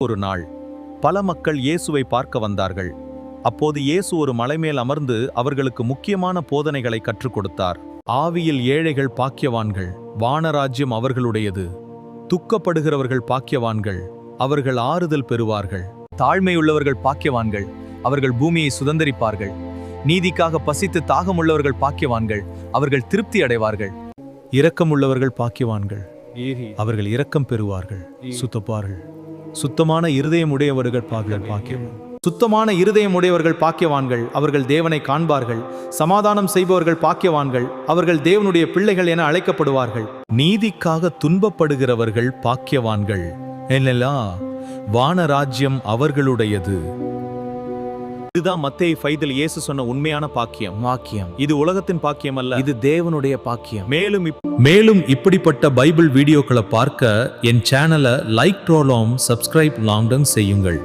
ஒரு நாள் பல மக்கள் இயேசுவை பார்க்க வந்தார்கள். அப்போது இயேசு ஒரு மலைமேல் அமர்ந்து அவர்களுக்கு முக்கியமான போதனைகளை கற்றுக் கொடுத்தார். ஆவியில் ஏழைகள் பாக்கியவான்கள், வானராஜ்யம் அவர்களுடையது. துக்கப்படுகிறவர்கள் பாக்கியவான்கள், அவர்கள் ஆறுதல் பெறுவார்கள். தாழ்மையுள்ளவர்கள் பாக்கியவான்கள், அவர்கள் பூமியை சுதந்தரிப்பார்கள். நீதிக்காக பசித்து தாகமுள்ளவர்கள் பாக்கியவான்கள், அவர்கள் திருப்தி அடைவார்கள். இரக்கமுள்ளவர்கள் பாக்கியவான்கள், அவர்கள் இரக்கம் பெறுவார்கள். சுத்தமான இருதயம் உடையவர்கள் பாக்கியம். சுத்தமான இருதயம் உடையவர்கள் பாக்கியவான்கள், அவர்கள் தேவனை காண்பார்கள். சமாதானம் செய்பவர்கள் பாக்கியவான்கள், அவர்கள் தேவனுடைய பிள்ளைகள் என அழைக்கப்படுவார்கள். நீதிக்காக துன்பப்படுகிறவர்கள் பாக்கியவான்கள், ஏனெல்லாம் வானராஜ்யம் அவர்களுடையது. இதுதான் மத்தேயு 5 இயேசு சொன்ன உண்மையான பாக்கியம். இது உலகத்தின் பாக்கியம் அல்ல, இது தேவனுடைய பாக்கியம். மேலும் இப்படிப்பட்ட பைபிள் வீடியோக்களை பார்க்க என் சேனலை லைக், சப்ஸ்கிரைப் செய்யுங்கள்.